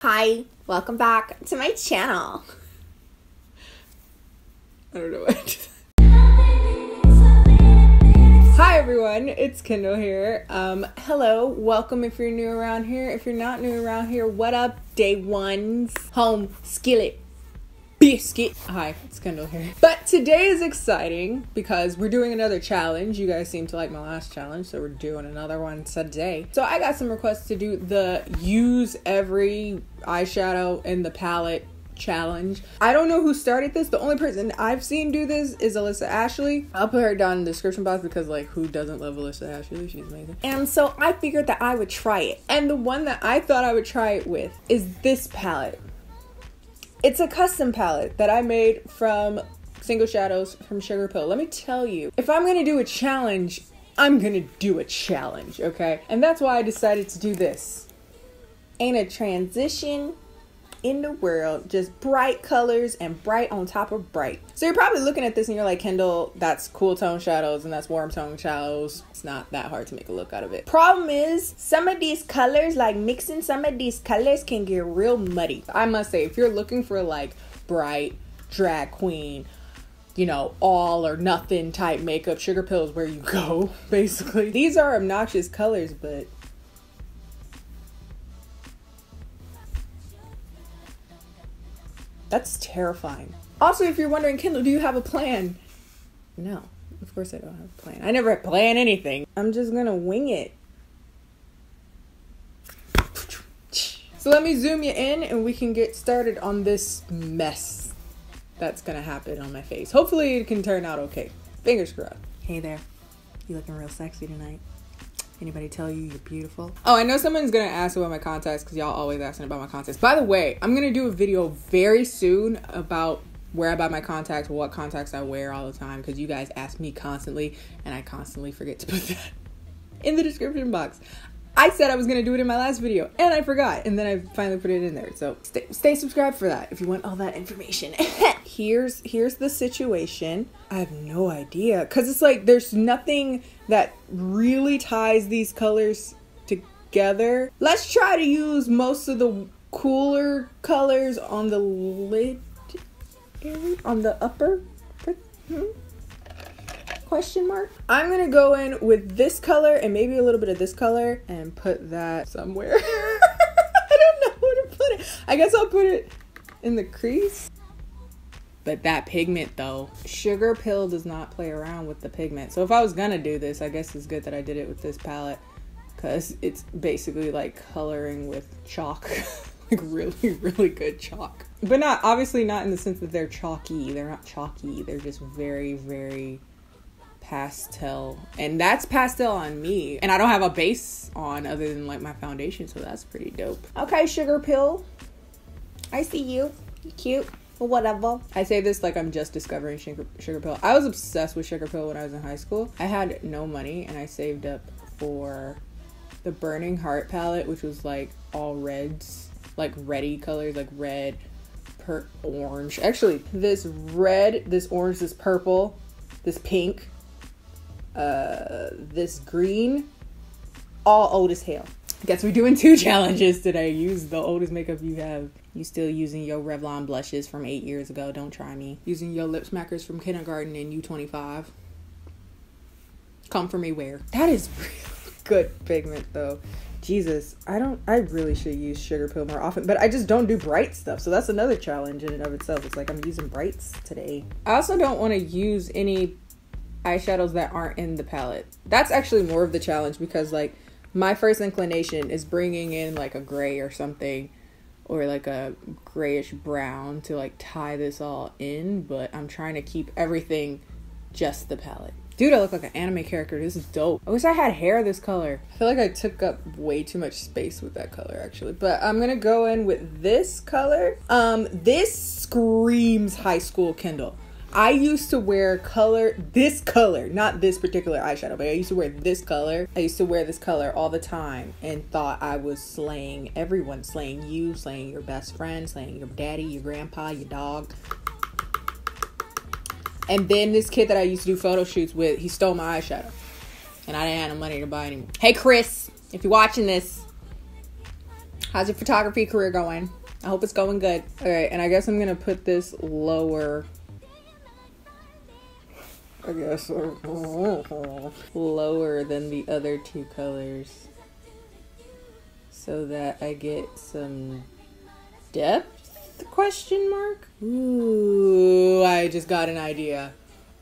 Hi, welcome back to my channel. I don't know what. Hi everyone, it's Kendall here. Hello, welcome if you're new around here. If you're not new around here, what up, day ones? Home, skillet, biscuit. Hi, it's Kendall here. But today is exciting because we're doing another challenge. You guys seem to like my last challenge, so we're doing another one today. So I got some requests to do the use every eyeshadow in the palette challenge. I don't know who started this. The only person I've seen do this is Alyssa Ashley. I'll put her down in the description box because, like, who doesn't love Alyssa Ashley? She's amazing. And so I figured that I would try it. And the one that I thought I would try it with is this palette. It's a custom palette that I made from Single Shadows from Sugar Pill. Let me tell you, if I'm gonna do a challenge, I'm gonna do a challenge, okay? And that's why I decided to do this. Ain't a transition in the world, just bright colors and bright on top of bright. So you're probably looking at this and you're like, Kendall, that's cool tone shadows and that's warm tone shadows. It's not that hard to make a look out of it. Problem is, some of these colors, like mixing some of these colors can get real muddy. I must say, if you're looking for like bright drag queen, you know, all or nothing type makeup, Sugar Pill is where you go, basically. These are obnoxious colors, but that's terrifying. Also, if you're wondering, Kendall, do you have a plan? No, of course I don't have a plan. I never plan anything. I'm just gonna wing it. So let me zoom you in and we can get started on this mess that's gonna happen on my face. Hopefully it can turn out okay. Fingers crossed. Hey there, you looking real sexy tonight. Anybody tell you you're beautiful? Oh, I know someone's gonna ask about my contacts because y'all always asking about my contacts. By the way, I'm gonna do a video very soon about where I buy my contacts, what contacts I wear all the time, because you guys ask me constantly and I constantly forget to put that in the description box. I said I was gonna do it in my last video and I forgot, and then I finally put it in there. So stay subscribed for that if you want all that information. Here's the situation. I have no idea, because it's like there's nothing that really ties these colors together. Let's try to use most of the cooler colors on the lid area, on the upper question mark. I'm gonna go in with this color and maybe a little bit of this color and put that somewhere. I don't know where to put it. I guess I'll put it in the crease. But that pigment though, Sugar Pill does not play around with the pigment. So if I was gonna do this, I guess it's good that I did it with this palette, because it's basically like coloring with chalk. Like really good chalk. But not, obviously not in the sense that they're chalky. They're not chalky. They're just very pastel. And that's pastel on me. And I don't have a base on other than like my foundation, so that's pretty dope. Okay, Sugar Pill, I see you. You're cute. Whatever. I say this like I'm just discovering Sugar Pill. I was obsessed with Sugar Pill when I was in high school. I had no money and I saved up for the Burning Heart palette, which was like all reds, like reddy colors, like red, orange. Actually, this red, this orange, this purple, this pink, this green, all old as hell. Guess we're doing 2 challenges today. Use the oldest makeup you have. You still using your Revlon blushes from 8 years ago. Don't try me. Using your lip smackers from kindergarten and you 25. Come for me where? That is really good pigment though. Jesus, I really should use Sugar Pill more often, but I just don't do bright stuff. So that's another challenge in and of itself. It's like I'm using brights today. I also don't want to use any eyeshadows that aren't in the palette. That's actually more of the challenge, because like my first inclination is bringing in like a gray or something, or like a grayish brown to like tie this all in, but I'm trying to keep everything just the palette. Dude, I look like an anime character. This is dope. I wish I had hair this color. I feel like I took up way too much space with that color actually, but I'm gonna go in with this color. This screams high school Kendall. I used to wear this color, not this particular eyeshadow, but I used to wear this color. I used to wear this color all the time and thought I was slaying everyone, slaying you, slaying your best friend, slaying your daddy, your grandpa, your dog. And then this kid that I used to do photo shoots with, he stole my eyeshadow. And I didn't have no money to buy anymore. Hey, Chris, if you're watching this, How's your photography career going? I hope it's going good. Okay, and I guess I'm gonna put this lower. I guess lower than the other two colors so that I get some depth, question mark? Ooh, I just got an idea.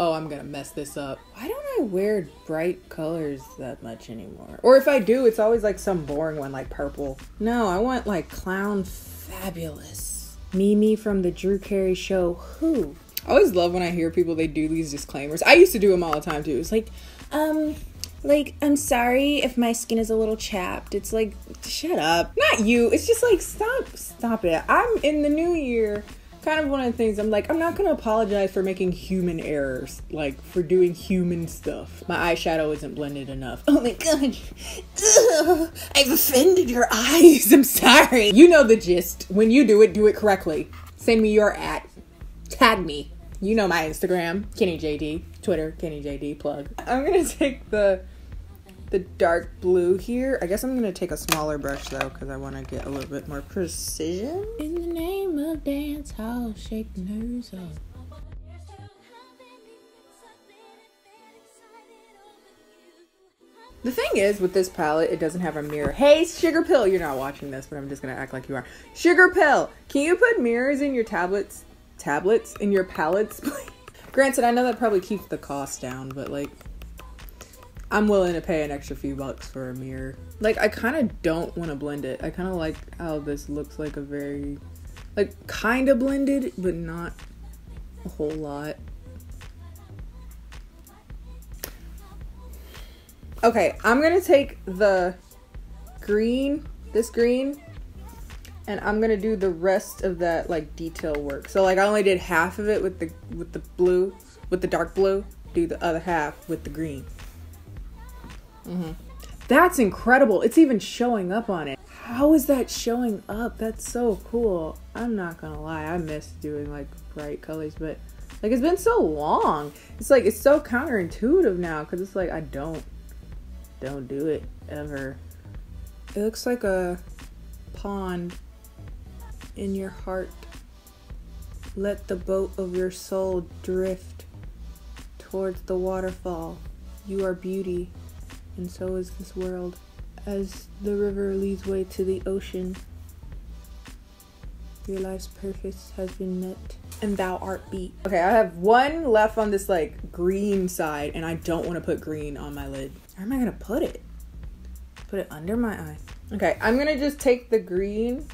Oh, I'm gonna mess this up. Why don't I wear bright colors that much anymore? Or if I do, it's always like some boring one like purple. No, I want like clown fabulous. Mimi from the Drew Carey show, who? I always love when I hear people, they do these disclaimers. I used to do them all the time too. It's like, I'm sorry if my skin is a little chapped. It's like, shut up. Not you. It's just like, stop it. I'm in the new year. Kind of one of the things I'm like, I'm not going to apologize for making human errors. Like, for doing human stuff. My eyeshadow isn't blended enough. Oh my god. Ugh, I've offended your eyes. I'm sorry. You know the gist. When you do it correctly. Send me your @ Tag me. You know my Instagram, KennieJD. Twitter, KennieJD, plug. I'm gonna take the dark blue here. I guess I'm gonna take a smaller brush though, because I want to get a little bit more precision. In the name of dance hall, shake the nerves off. The thing is, with this palette, it doesn't have a mirror. Hey, Sugar Pill, you're not watching this, but I'm just gonna act like you are. Sugar Pill, can you put mirrors in your tablets in your palettes, please? Granted, I know that probably keeps the cost down, but like, I'm willing to pay an extra few bucks for a mirror. Like, I kind of don't want to blend it. I kind of like how this looks like a very, like, kind of blended, but not a whole lot. Okay, I'm gonna take the green, this green, and I'm gonna do the rest of that like detail work. So like I only did half of it with the blue, with the dark blue. Do the other half with the green. That's incredible. It's even showing up on it. How is that showing up? That's so cool. I'm not gonna lie, I miss doing like bright colors, but like it's been so long. It's like it's so counterintuitive now because it's like I don't do it ever. It looks like a pond in your heart. Let the boat of your soul drift towards the waterfall. You are beauty, and so is this world. As the river leads way to the ocean, your life's purpose has been met, and thou art beat. Okay, I have one left on this like green side, and I don't want to put green on my lid. Where am I gonna put it? Put it under my eye. Okay, I'm gonna just take the green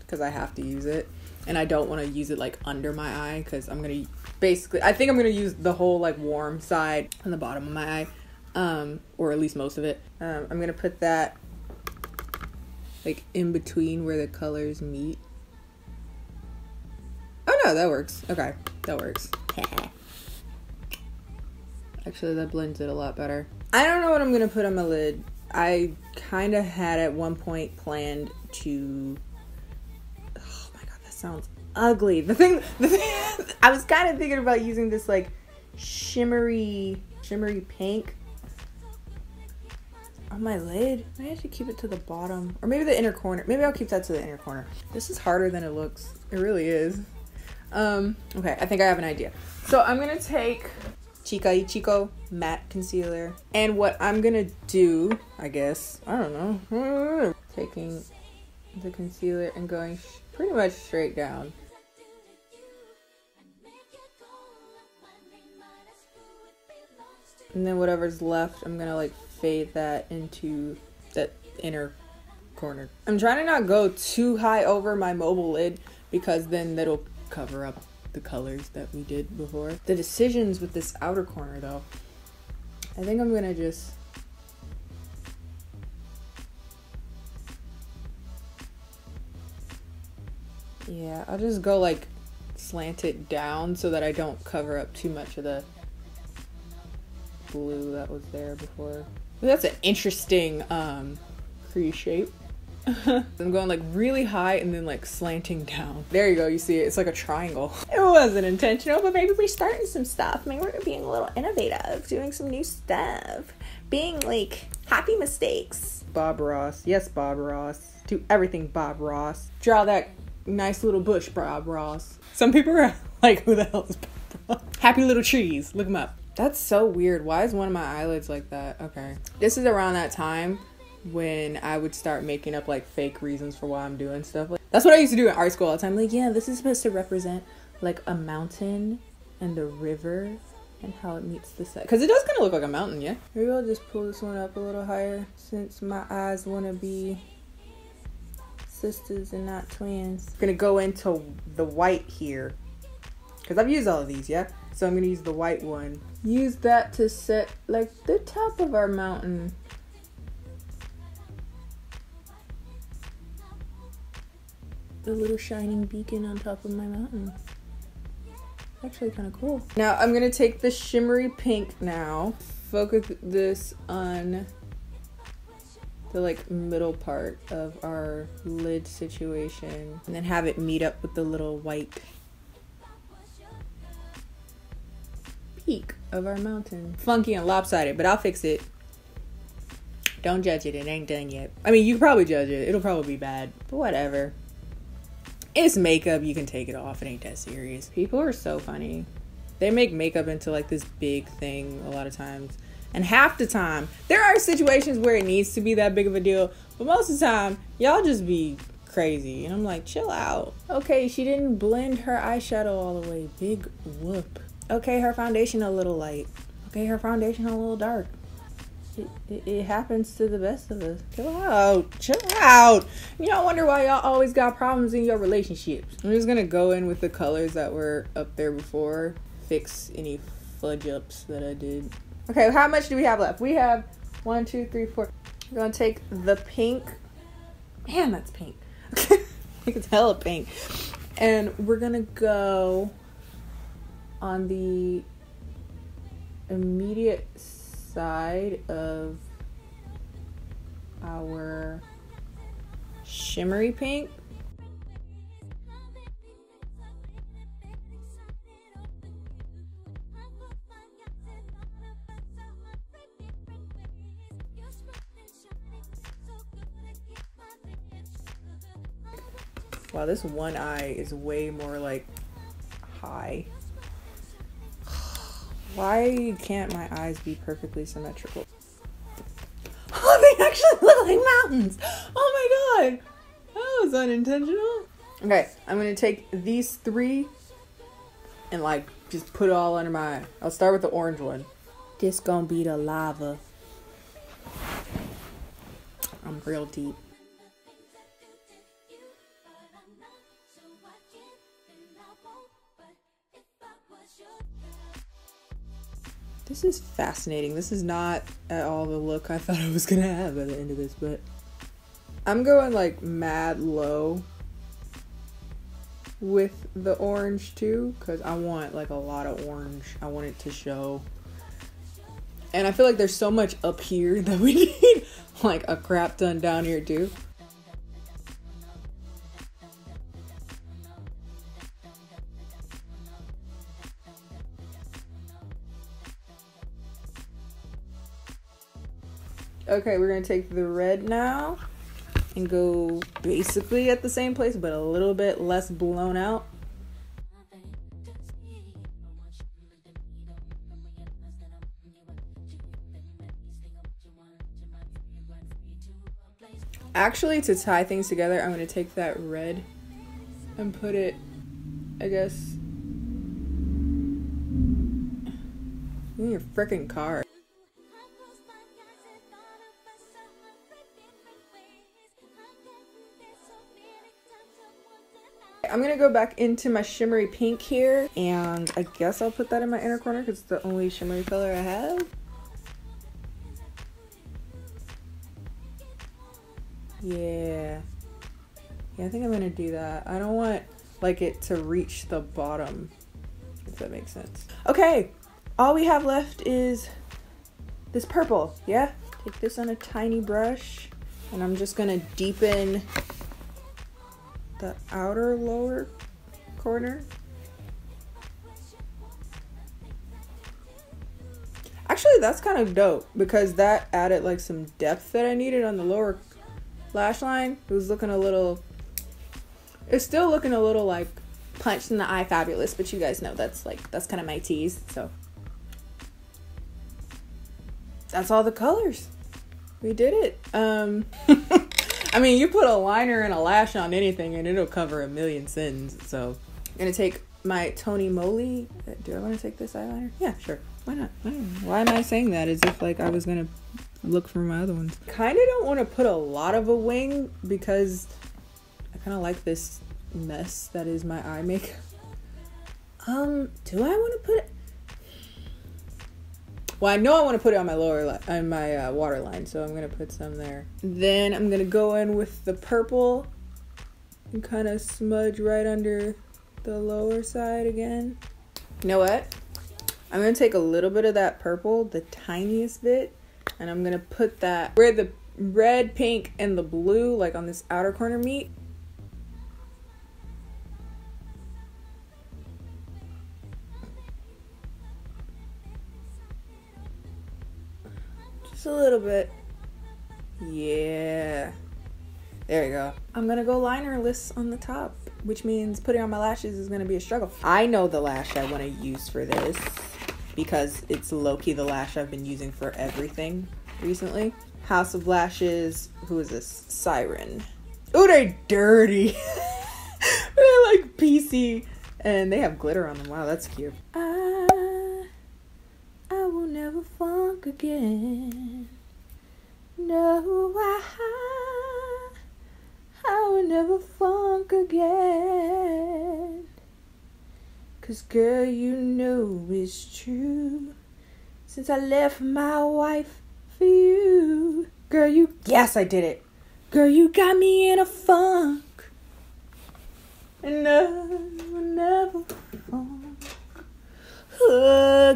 because I have to use it, and I don't want to use it like under my eye because I'm gonna basically, I think I'm gonna use the whole like warm side on the bottom of my eye, or at least most of it. I'm gonna put that like in between where the colors meet. Oh no, that works. Okay, that works. Actually, that blends it a lot better. I don't know what I'm gonna put on my lid. I kind of had at one point planned to, oh my god, that sounds ugly. The thing I was kind of thinking about using this like shimmery pink on my lid. Maybe I should keep it to the bottom, or maybe the inner corner. Maybe I'll keep that to the inner corner. This is harder than it looks. It really is. Okay, I think I have an idea. So I'm gonna take Chica y Chico matte concealer, and what I'm gonna do, I guess, I don't know, taking the concealer and going pretty much straight down. And then whatever's left, I'm gonna like fade that into that inner corner. I'm trying to not go too high over my mobile lid because then that'll cover up the colors that we did before. The decisions with this outer corner though, I think I'm gonna just I'll just go like slant it down so that I don't cover up too much of the blue that was there before. But that's an interesting crease shape. I'm going like really high and then like slanting down. There you go, you see it, it's like a triangle. It wasn't intentional, but maybe we're starting some stuff. Maybe we're being a little innovative, doing some new stuff, being like happy mistakes. Bob Ross, yes Bob Ross. Do everything Bob Ross. Draw that nice little bush, Bob Ross. Some people are like, who the hell is Bob Ross? Happy little trees, look them up. That's so weird. Why is one of my eyelids like that? Okay. This is around that time when I would start making up like fake reasons for why I'm doing stuff. Like, that's what I used to do in art school all the time. Like, yeah, this is supposed to represent like a mountain and the river and how it meets the side. Because it does kind of look like a mountain, yeah? Maybe I'll just pull this one up a little higher since my eyes want to be sisters and not twins. I'm gonna go into the white here because I've used all of these, yeah? So I'm gonna use the white one. Use that to set like the top of our mountain. The little shining beacon on top of my mountain. Actually kind of cool. Now I'm gonna take the shimmery pink now. Focus this on the like middle part of our lid situation. And then have it meet up with the little white peak of our mountain. Funky and lopsided, but I'll fix it. Don't judge it, it ain't done yet. I mean, you can probably judge it. It'll probably be bad, but whatever. It's makeup, you can take it off. It ain't that serious. People are so funny. They make makeup into like this big thing a lot of times. And half the time, there are situations where it needs to be that big of a deal. But most of the time, y'all just be crazy. And I'm like, chill out. Okay, she didn't blend her eyeshadow all the way. Big whoop. Okay, her foundation a little light. Okay, her foundation a little dark. It happens to the best of us. Chill out. Chill out. You don't wonder why y'all always got problems in your relationships. I'm just gonna go in with the colors that were up there before. Fix any fudge ups that I did. Okay, how much do we have left? We have 1, 2, 3, 4. We're gonna take the pink. Man, that's pink. I think it's hella pink. And we're gonna go on the immediate side of our shimmery pink. Wow, this one eye is way more like high. Why can't my eyes be perfectly symmetrical? Oh, they actually look like mountains. Oh my god. That was unintentional. Okay, I'm going to take these 3 and like just put it all under my eye. I'll start with the orange one. This gonna be the lava. I'm real deep. This is fascinating. This is not at all the look I thought I was gonna have at the end of this, but I'm going like mad low with the orange too, because I want like a lot of orange. I want it to show. And I feel like there's so much up here that we need like a crap ton down here too. Okay, we're gonna take the red now and go basically at the same place, but a little bit less blown out. Actually, to tie things together, I'm gonna take that red and put it, I guess, in your frickin' car. I'm gonna go back into my shimmery pink here, and I guess I'll put that in my inner corner because it's the only shimmery color I have. Yeah, I think I'm gonna do that. I don't want like it to reach the bottom, if that makes sense. Okay, all we have left is this purple. Yeah, take this on a tiny brush And I'm just gonna deepen the outer lower corner. Actually, that's kind of dope because that added like some depth that I needed on the lower lash line. It was looking a little, it's still looking a little like punched in the eye fabulous, but you guys know that's kind of my tease. So that's all the colors. We did it. I mean, you put a liner and a lash on anything and it'll cover a million sins. So I'm gonna take my Tony Moly. Do I want to take this eyeliner? Yeah, sure. Why not? Why am I saying that as if like I was gonna look for my other ones? Kind of don't want to put a lot of a wing because I kind of like this mess that is my eye makeup. Do I want to put it? Well, I know I want to put it on my on my waterline, so I'm gonna put some there. Then I'm gonna go in with the purple and kind of smudge right under the lower side again. You know what? I'm gonna take a little bit of that purple, the tiniest bit, and I'm gonna put that where the red, pink, and the blue, like on this outer corner meet. Just a little bit. Yeah. There we go. I'm gonna go linerless on the top, which means putting on my lashes is gonna be a struggle. I know the lash I wanna use for this because it's low-key the lash I've been using for everything recently. House of Lashes, who is this? Siren. Oh, they're dirty. They're like PC and they have glitter on them. Wow, that's cute. I will never funk again. No, I will never funk again. 'Cause girl, you know it's true. Since I left my wife for you. Girl, you... Yes, I did it. Girl, you got me in a funk. And I will never funk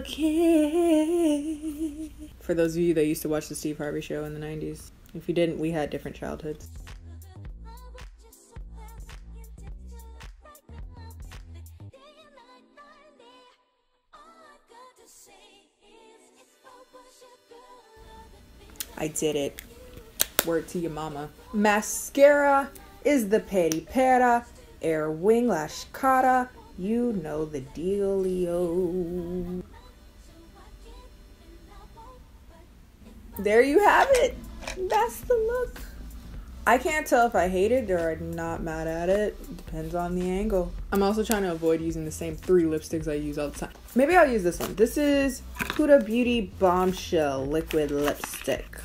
again. For those of you that used to watch the Steve Harvey show in the 90s. If you didn't, we had different childhoods. I did it. Word to your mama. Mascara is the Kitten Paradise Air Wing Lash Kata. You know the dealio. There you have it. That's the look. I can't tell if I hate it or I'm not mad at it. Depends on the angle. I'm also trying to avoid using the same 3 lipsticks I use all the time. Maybe I'll use this one. This is Huda Beauty Bombshell Liquid Lipstick.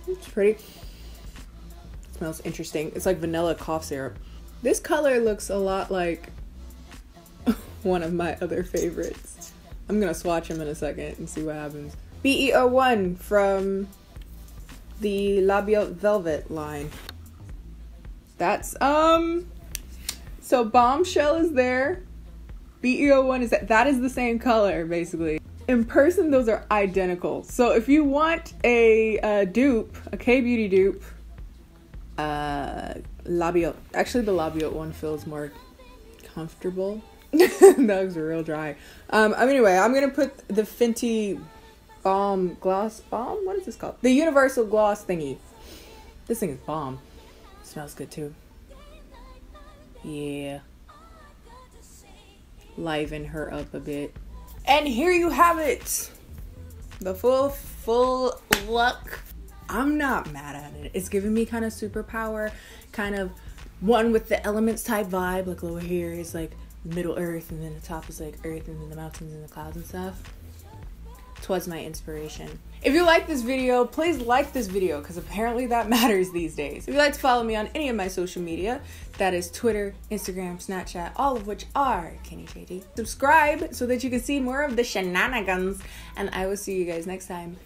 It's pretty. Smells interesting. It's like vanilla cough syrup. This color looks a lot like one of my other favorites. I'm gonna swatch them in a second and see what happens. BE01 from the Labial Velvet line. That's so Bombshell is there. BE01 is that is the same color basically. In person, those are identical. So if you want a dupe, a K-beauty dupe, Labial. Actually, the Labial one feels more comfortable. That was real dry. Anyway, I'm gonna put the Fenty Gloss Balm. What is this called? The Universal Gloss thingy. This thing is bomb. Smells good too. Yeah. Liven her up a bit. And here you have it. The full look. I'm not mad at it. It's giving me kind of superpower, kind of one with the elements type vibe. Like lower here is like Middle Earth, and then the top is like Earth, and then the mountains and the clouds and stuff. Twas my inspiration. If you like this video, please like this video because apparently that matters these days. If you'd like to follow me on any of my social media, that is Twitter, Instagram, Snapchat, all of which are KennieJD. Subscribe so that you can see more of the shenanigans, and I will see you guys next time.